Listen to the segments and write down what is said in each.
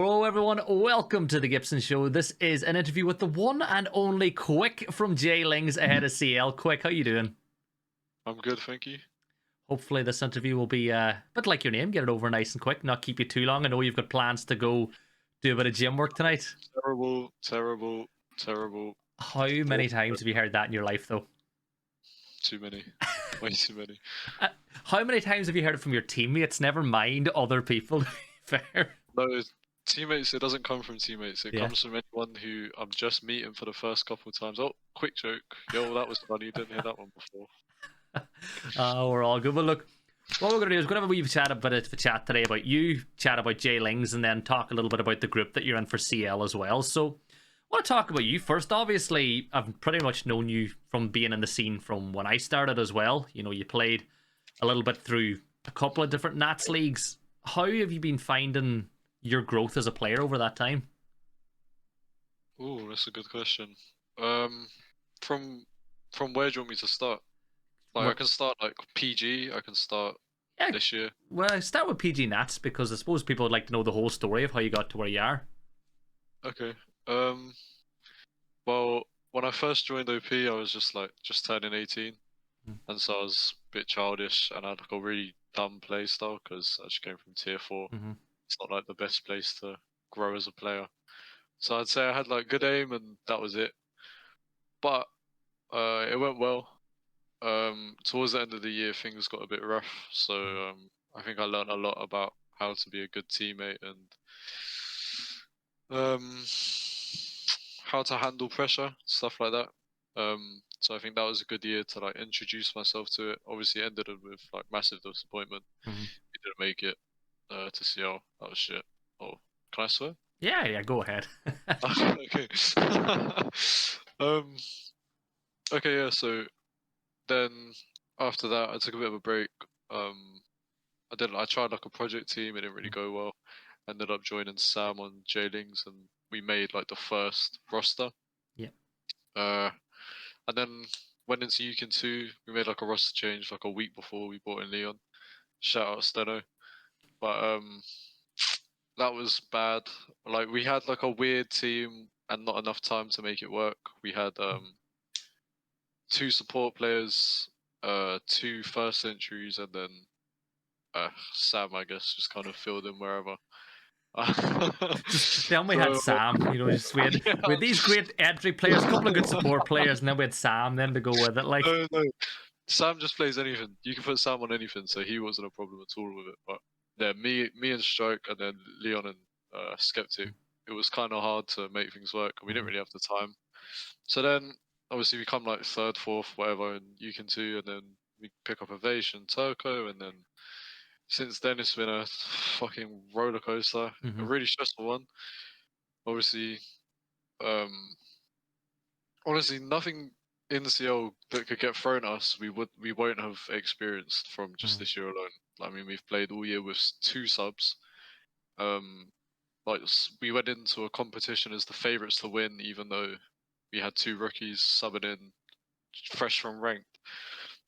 Hello everyone, welcome to the Gibson Show. This is an interview with the one and only Quick from JLingz ahead of CL. Quick, how you doing? I'm good, thank you. Hopefully this interview will be a bit like your name, get it over nice and quick, not keep you too long. I know you've got plans to go do a bit of gym work tonight. Terrible, terrible, terrible. How many times have you heard that in your life though? Too many. Way too many. How many times have you heard it from your teammates, never mind other people? Fair. No, teammates, it doesn't come from teammates. It Yeah. comes from anyone who I'm just meeting for the first couple of times. Oh, quick joke. Yo, that was funny. You didn't hear that one before. We're all good. Well, look, what we're going to do is we're going to have a wee chat about it, chat today about you, chat about JLingz, and then talk a little bit about the group that you're in for CL as well. So I want to talk about you first. Obviously, I've pretty much known you from being in the scene from when I started as well. You know, you played a little bit through a couple of different Nats leagues. How have you been finding your growth as a player over that time? Oh, that's a good question. From where do you want me to start? Like, I can start like PG. I can start Yeah, this year. well, I start with PG Nats because I suppose people would like to know the whole story of how you got to where you are. Okay. Well, when I first joined OP, I was just turning 18, and so I was a bit childish, and I had like a really dumb play style because I just came from tier 4. Mm-hmm. It's not like the best place to grow as a player. So I'd say I had like good aim, and that was it. But it went well. Towards the end of the year, things got a bit rough. So I think I learned a lot about how to be a good teammate and um, how to handle pressure, stuff like that. So I think that was a good year to like introduce myself to it. Obviously, it ended up with like massive disappointment. Mm-hmm. We didn't make it to CL. That was shit. Oh, can I swear? Yeah, go ahead. Okay. um. Okay, yeah. So then after that, I took a bit of a break. Um. I tried like a project team. It didn't really go well. Ended up joining Sam on JLingz, and we made like the first roster. Yeah. Uh, and then went into Yukin 2. We made like a roster change like a week before we brought in Leon. Shout out Steno. But that was bad. Like we had like a weird team and not enough time to make it work. We had 2 support players, 2 first centuries, and then Sam, I guess, just kind of filled in wherever. Then we had So Sam, just we had, yeah, we had these great entry players, a couple of good support players, and then we had Sam then to go with it. Like, no. Sam just plays anything. You can put Sam on anything, so he wasn't a problem at all with it. But yeah, me and Strike, and then Leon and Skeptic. It was kind of hard to make things work, and we didn't really have the time. So then, obviously, we come like third, fourth, whatever, and Yukin 2, and then we pick up Evasion, Turco, and then since then it's been a fucking roller coaster, a really stressful one. Obviously, um, honestly, nothing in the CL that could get thrown at us, we won't have experienced from just this year alone. I mean, we've played all year with 2 subs. Like we went into a competition as the favourites to win, even though we had 2 rookies subbing in fresh from ranked.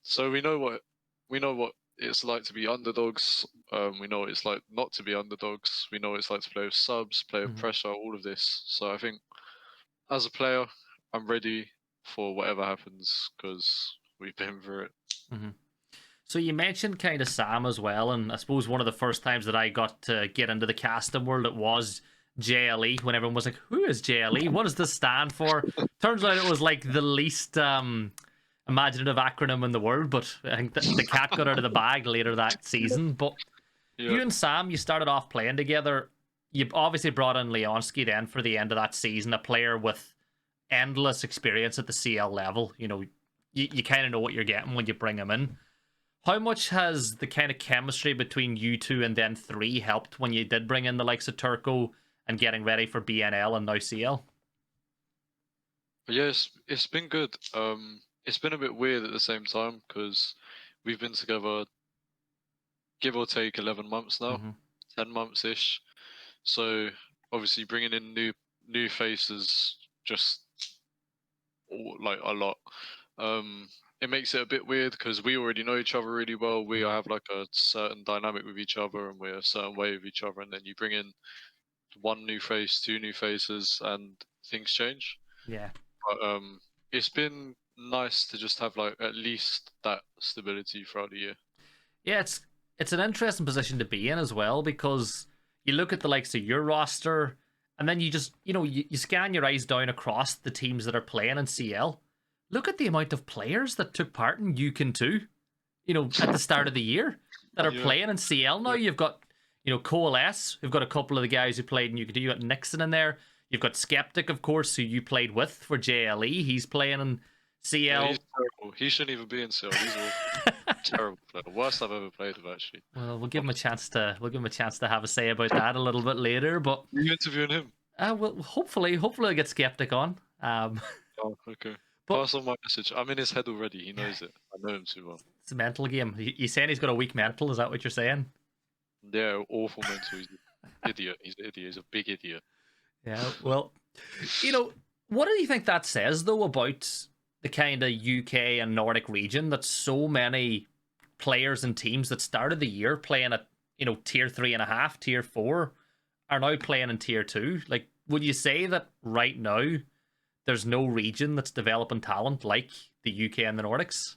So we know what it's like to be underdogs. We know what it's like not to be underdogs. We know what it's like to play with subs, play with pressure, all of this. So I think as a player, I'm ready for whatever happens because we've been through it. so you mentioned kind of Sam as well, and I suppose one of the first times that I got to get into the casting world, it was JLE. When everyone was like, "Who is JLE? What does this stand for?" Turns out it was like the least imaginative acronym in the world, but I think the cat got out of the bag later that season. But Yeah, you and Sam, you started off playing together. You obviously brought in Leonsky then for the end of that season, a player with endless experience at the CL level. You kind of know what you're getting when you bring him in. How much has the kind of chemistry between you two and then 3 helped when you did bring in the likes of Turco and getting ready for BNL and now CL? but yeah, it's been good. It's been a bit weird at the same time because we've been together, give or take, 11 months now, 10 months ish. So obviously bringing in new faces just like a lot. It makes it a bit weird because we already know each other really well. We have like a certain dynamic with each other, and we're a certain way with each other. And then you bring in one new face, two new faces, and things change. Yeah. But it's been nice to just have like at least that stability throughout the year. Yeah, it's an interesting position to be in as well, because you look at the likes of your roster, and then you just you scan your eyes down across the teams that are playing in CL. Look at the amount of players that took part in UCAN 2, at the start of the year that are playing in CL now. You've got Coalesce, who've got a couple of the guys who played in UCAN 2. You got Nixon in there. You've got Skeptic, of course, who you played with for JLE. He's playing in CL. Yeah, he's terrible. He shouldn't even be in CL. He's awful. Terrible player. Worst I've ever played with, actually. Well, we'll give him a chance to have a say about that a little bit later. But are you interviewing him? Well, hopefully I get Skeptic on. Oh, okay. Pass on my message. I'm in his head already. He knows it. I know him too well. It's a mental game. You saying he's got a weak mental? Is that what you're saying? Yeah, awful mental. He's an idiot. He's an idiot. He's a big idiot. Yeah. Well, what do you think that says though about the kind of UK and Nordic region, that so many players and teams that started the year playing at tier 3.5, tier 4 are now playing in tier 2? Like, would you say that right now there's no region that's developing talent like the UK and the Nordics?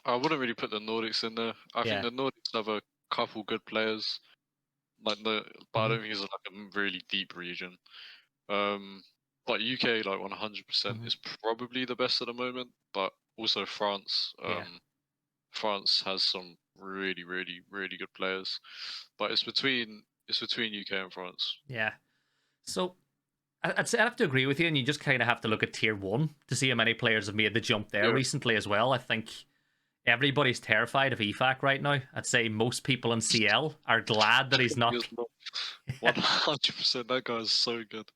I wouldn't really put the Nordics in there. I think the Nordics have a couple good players, but I don't think it's like a really deep region. But UK, like 100%, is probably the best at the moment. But also France. France has some really, really, really good players. But it's between UK and France. Yeah. So I'd have to agree with you, and you just kind of have to look at tier 1 to see how many players have made the jump there recently as well. I think everybody's terrified of EFAC right now. I'd say most people in CL are glad that he's not. 100%. That guy is so good.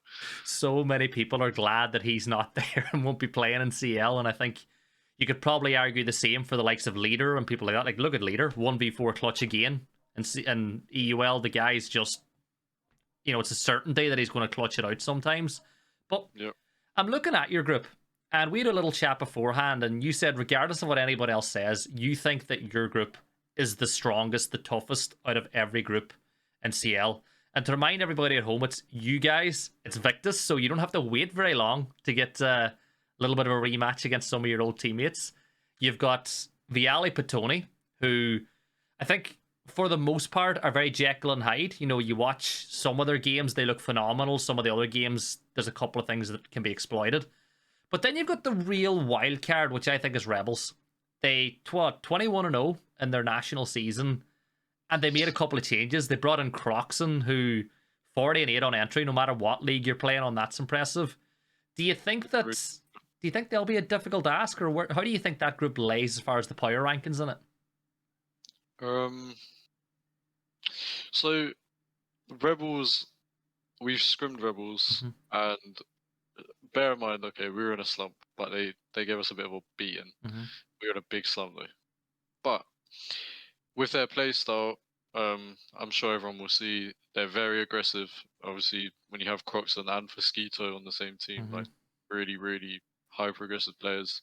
So many people are glad that he's not there and won't be playing in CL, and I think you could probably argue the same for the likes of Leader and people like that. Like, look at Leader, 1v4 clutch again, and EUL, the guy's just, it's a certainty that he's going to clutch it out sometimes. But I'm looking at your group, and we had a little chat beforehand, and you said regardless of what anybody else says, you think that your group is the strongest, the toughest out of every group in CL. And to remind everybody at home, it's you guys, it's Victus, so you don't have to wait very long to get a little bit of a rematch against some of your old teammates. You've got Viali Petoni, who I think for the most part are very Jekyll and Hyde. You watch some of their games, they look phenomenal. Some of the other games, there's a couple of things that can be exploited. But then you've got the real wild card, which I think is Rebels. They 21-0 in their national season, and they made a couple of changes. They brought in Croxon, who 40-8 on entry, no matter what league you're playing on. That's impressive. Do you think they'll be a difficult ask, or how do you think that group lays as far as the power rankings in it? So Rebels, we've scrimmed Rebels, and bear in mind, okay, we were in a slump, but they gave us a bit of a beating. We were in a big slump though. But with their play style, I'm sure everyone will see they're very aggressive. Obviously, when you have Croxon and Fosquito on the same team, like really, really hyper-aggressive players,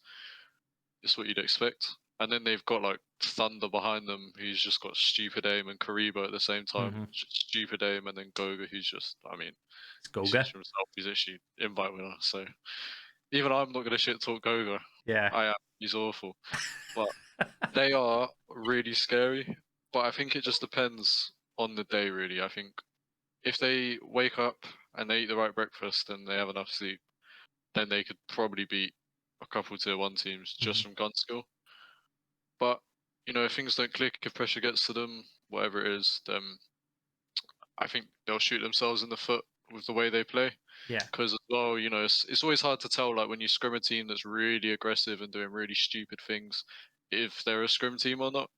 it's what you'd expect. And then they've got like Thunder behind them, who's just got stupid aim, and Karibo at the same time, just stupid aim, and then Goga, who's just, it's Goga himself. He's actually invite winner, so even I'm not gonna shit talk Goga. Yeah, I am. He's awful, but they are really scary. But I think it just depends on the day, really. I think if they wake up and they eat the right breakfast and they have enough sleep, then they could probably beat a couple tier 1 teams just from gun skill. But if things don't click, if pressure gets to them, whatever it is, then I think they'll shoot themselves in the foot with the way they play. Yeah. Because as well, it's always hard to tell, like when you scrim a team that's really aggressive and doing really stupid things, if they're a scrim team or not.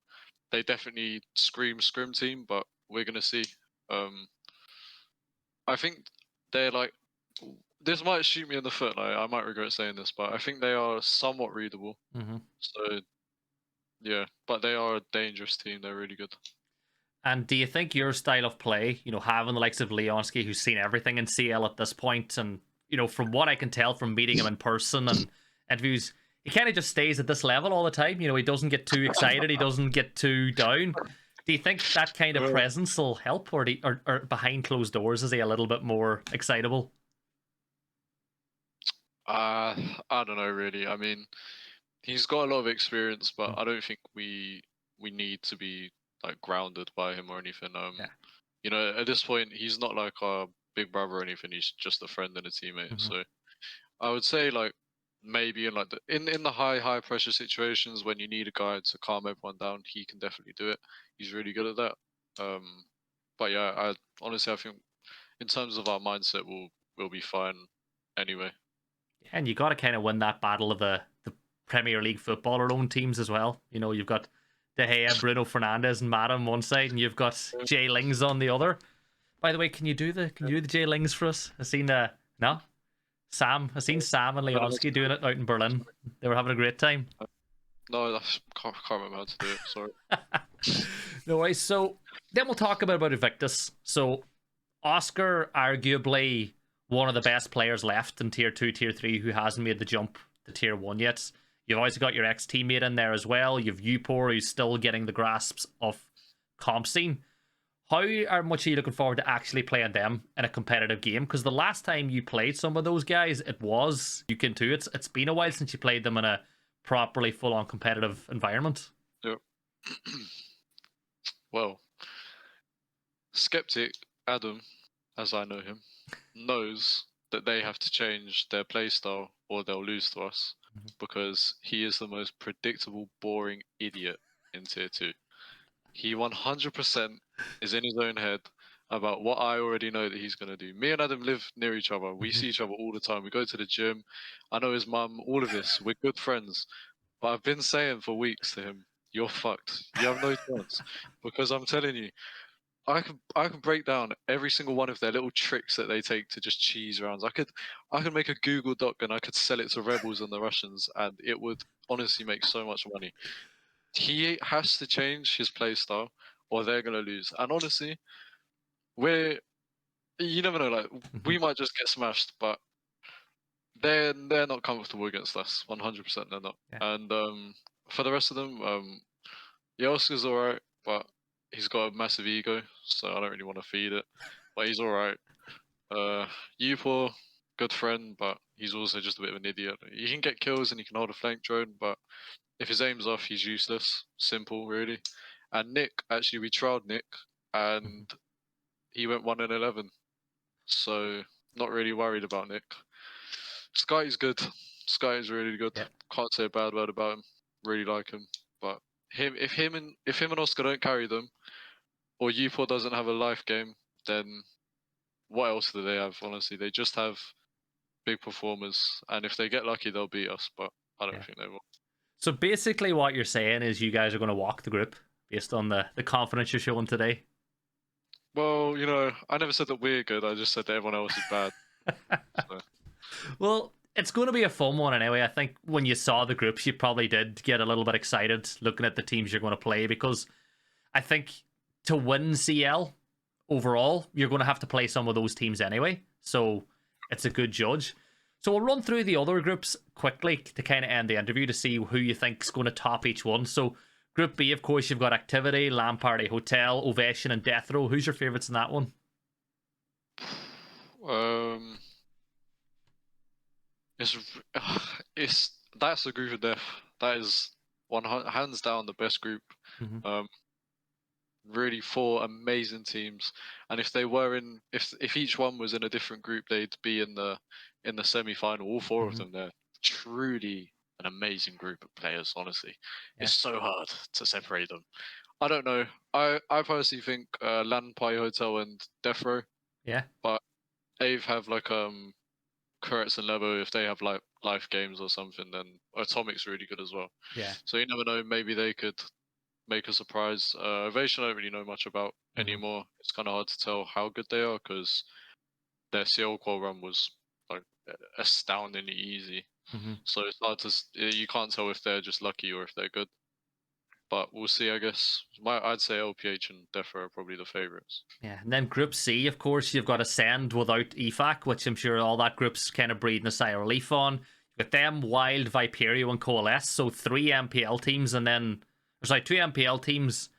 They definitely scream scrim team, but we're gonna see. I think they're like, this might shoot me in the foot. Like, I might regret saying this, but I think they are somewhat readable. So yeah, but they are a dangerous team. They're really good. And do you think your style of play, having the likes of Leonski, who's seen everything in CL at this point, and from what I can tell from meeting him in person and interviews, he kind of just stays at this level all the time. He doesn't get too excited. He doesn't get too down. Do you think that kind of Uh, presence will help, or behind closed doors is he a little bit more excitable? I don't know really. I mean, he's got a lot of experience, but Mm, I don't think we need to be like grounded by him or anything. yeah. You know, at this point, he's not like our big brother or anything. He's just a friend and a teammate. Hmm. So I would say like maybe in like in the high pressure situations when you need a guy to calm everyone down, he can definitely do it. He's really good at that. Um, but yeah, I honestly I think in terms of our mindset, we'll be fine anyway. And you got to kind of win that battle of the Premier League footballer own teams as well. You know, you've got De Gea, Bruno Fernandes, and Mata on one side, and you've got Yeah, JLingz on the other. By the way, can you do the JLingz for us? I seen no Sam. I seen Sam and I don't know how to Leonski do doing it. it out in Berlin. They were having a great time. No, can't remember how to do it. Sorry. No worries. So then we'll talk about Invictus. So Oscar, arguably one of the best players left in tier 2, tier 3 who hasn't made the jump to tier 1 yet. You've always got your ex teammate in there as well. You've Upor who's still getting the grasps of comp scene. Much are you looking forward to actually playing them in a competitive game? Because the last time you played some of those guys, it was you can too. It's been a while since you played them in a properly full on competitive environment. Yep. Well, skeptic Adam, as I know him, knows that they have to change their playstyle or they'll lose to us Mhm. because he is the most predictable, boring idiot in tier 2. He 100% is in his own head about what I already know that he's going to do. Me and Adam live near each other. We Mhm. see each other all the time. We go to the gym. I know his mum, all of this. We're good friends. But I've been saying for weeks to him, you're fucked. You have no chance. Because I'm telling you, I can break down every single one of their little tricks that they take to just cheese rounds. I could make a Google Doc and I could sell it to rebels and the Russians and it would honestly make so much money. He has to change his play style or they're gonna lose. And honestly, we're you never know, like Mhm. we might just get smashed, but they're not comfortable against us. 100% they're not. Yeah. And for the rest of them, yeah, Oscar's alright, but he's got a massive ego, so I don't really want to feed it. But he's alright. Yupo, good friend, but he's also just a bit of an idiot. He can get kills and he can hold a flank drone, but if his aim's off, he's useless. Simple, really. And Nick, actually, we trialed Nick, Mhm. and he went 1-11. So not really worried about Nick. Sky is good. Sky is really good. Yeah. Can't say a bad word about him. Really like him. But if him and Oscar don't carry them, or Upo doesn't have a life game, then what else do they have? Honestly, they just have big performers, and if they get lucky, they'll beat us. But I don't Yeah. think they will. So basically, what you're saying is you guys are going to walk the group based on the confidence you're showing today. Well, I never said that we're good. I just said that everyone else is bad. So Well, it's going to be a fun one anyway. I think when you saw the groups, you probably did get a little bit excited looking at the teams you're going to play because I think to win CL overall, you're going to have to play some of those teams anyway. So it's a good judge. So we'll run through the other groups quickly to kind of end the interview to see who you think is going to top each one. So Group B, of course, you've got Activity, Lamp Party Hotel, Ovation, and Death Row. Who's your favourites in that one? um, it's it's that's a group of death. That is hands down the best group. Mm-hmm. Um, really four amazing teams, and if they were in, if each one was in a different group, they'd be in the semi-final. All four of Mm-hmm. them, they're truly an amazing group of players. Honestly, Yeah. it's so hard to separate them. I don't know. I personally think Land Pie Hotel and Death Row, Yeah. but Ave have like Kurtz and Lebo. If they have like life games or something, then Atomic's really good as well. Yeah. So you never know. Maybe they could make a surprise. Ovation I don't really know much about Mm-hmm. anymore. It's kind of hard to tell how good they are because their CL qual run was like astoundingly easy. Mm-hmm. So it's hard to you can't tell if they're just lucky or if they're good. But we'll see, I guess. I'd say LPH and Defra are probably the favorites. Yeah, and then Group C, of course, you've got Ascend without EFAC, which I'm sure all that group's kind of breathing a sigh of relief on. With them, Wild, Viperio, and Coalesce, so three MPL teams, and then, or sorry, two MPL teams,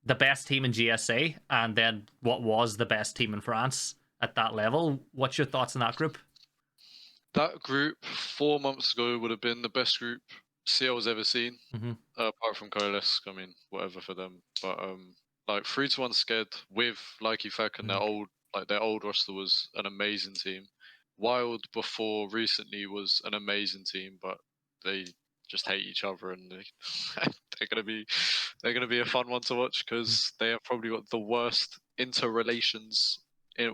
the best team in GSA and then what was the best team in France at that level. What's your thoughts on that group? That group 4 months ago would have been the best group CL's ever seen, apart from Coalesce. I mean, whatever for them. But like 3-1 Sked with Likey Fack and their old roster was an amazing team. Wild before recently was an amazing team, but they just hate each other, and they're gonna be a fun one to watch because they have probably got the worst interrelations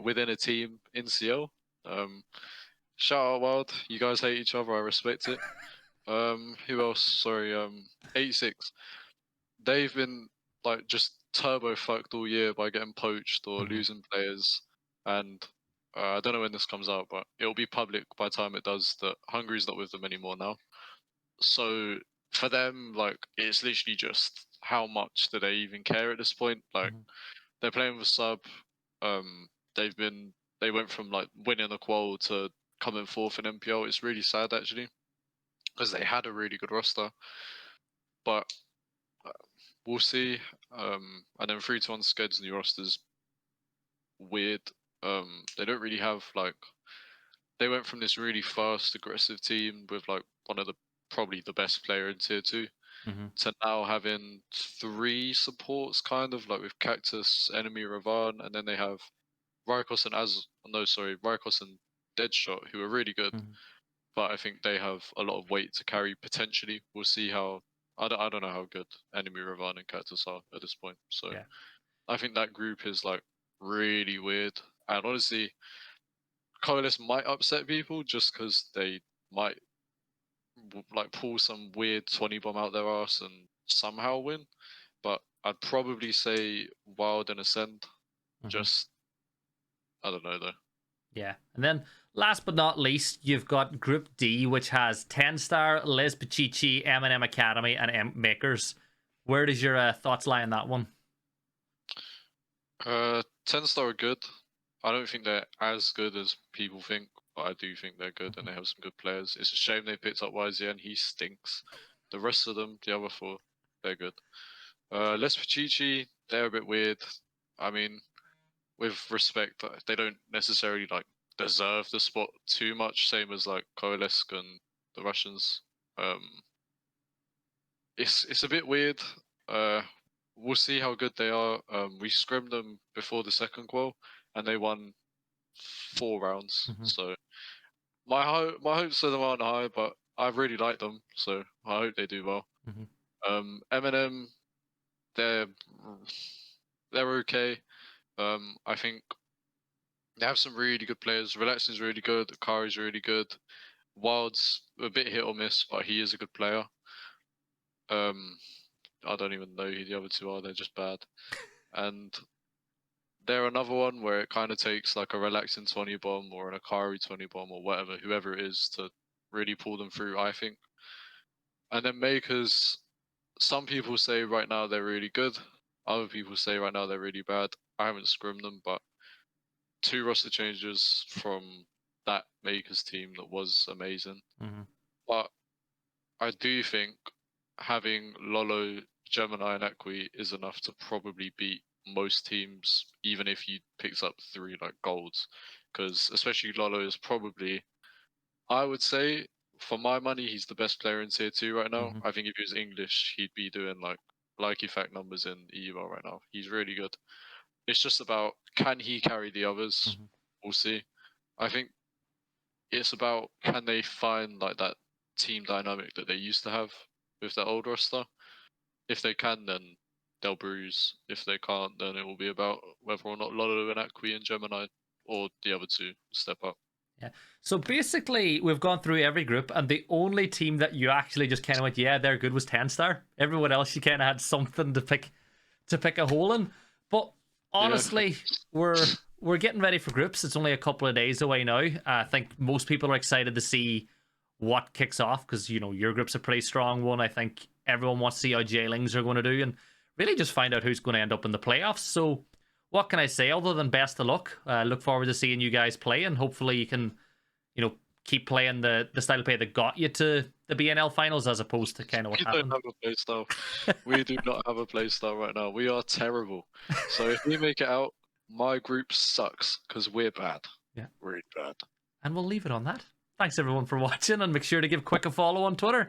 within a team in CL. Shout out Wild, you guys hate each other. I respect it. Who else? Sorry, 86. They've been like just turbo fucked all year by getting poached or losing players, and I don't know when this comes out, but it'll be public by the time it does that Hungary's not with them anymore now. So for them, like, it's literally just how much do they even care at this point? Like, they're playing with sub. They went from like winning the qual to coming fourth in MPL. It's really sad actually, because they had a really good roster, but we'll see. And then 3-1 Sked's new roster's weird. They don't really have like. They went from this really fast, aggressive team with like one of the probably the best player in tier 2 to now having 3 supports, kind of like with Cactus, Enemy, Ravan, and then they have Rykos and Deadshot, who are really good. But I think they have a lot of weight to carry potentially. We'll see how. I don't know how good Enemy, Ravan, and Cactus are at this point. So I think that group is like really weird. And honestly, Coalesce might upset people just because they might like pull some weird 20 bomb out their ass and somehow win. But I'd probably say Wild and Ascend. Just, I don't know though. Yeah. And then last but not least, you've got Group D, which has Tenstar, Les Pichichi, M&M Academy, and Makers. Where does your thoughts lie on that one? Tenstar are good. I don't think they're as good as people think, but I do think they're good and they have some good players. It's a shame they picked up YZN. He stinks. The rest of them, the other 4, they're good. Les Pichichi, they're a bit weird. I mean, with respect, they don't necessarily like deserve the spot too much, same as like Coalesce and the Russians. It's a bit weird. We'll see how good they are. We scrimmed them before the second qual, and they won 4 rounds. So my hopes for them aren't high, but I really like them, so I hope they do well. M&M, they're okay. I think they have some really good players. Relaxing's really good. Akari's really good. Wild's a bit hit or miss, but he is a good player. I don't even know who the other 2 are. They're just bad. And they're another one where it kind of takes like a Relaxing 20 bomb or an Akari 20 bomb or whatever, whoever it is, to really pull them through, I think. And then Makers, some people say right now they're really good. Other people say right now they're really bad. I haven't scrimmed them, but 2 roster changes from that Makers team that was amazing. But I do think having Lolo, Gemini, and Equi is enough to probably beat most teams, even if you picked up 3 like golds. Because especially Lolo is probably, I would say, for my money, he's the best player in tier 2 right now. I think if he was English, he'd be doing like effect numbers in EUL right now. He's really good. It's just about, can he carry the others? We'll see. I think it's about, can they find like that team dynamic that they used to have with their old roster? If they can, then they'll bruise. If they can't, then it will be about whether or not Lolo and Equi and Gemini or the other 2 step up. Yeah. So basically, we've gone through every group, and the only team that you actually just kind of went, yeah, they're good, was Tenstar. Everyone else, you kind of had something to pick a hole in. But honestly, we're getting ready for groups. It's only a couple of days away now. I think most people are excited to see what kicks off, because your group's a pretty strong one. I think everyone wants to see how JLingz are going to do, and really just find out who's going to end up in the playoffs. So what can I say other than best of luck? Look forward to seeing you guys play, and hopefully you can keep playing the style of play that got you to the BNL finals, as opposed to kind of what We happened? don't have a play style. We do not have a play style right now. We are terrible. So if we make it out, my group sucks because we're bad. Yeah. Really bad. And we'll leave it on that. Thanks everyone for watching, and make sure to give Quick a follow on Twitter.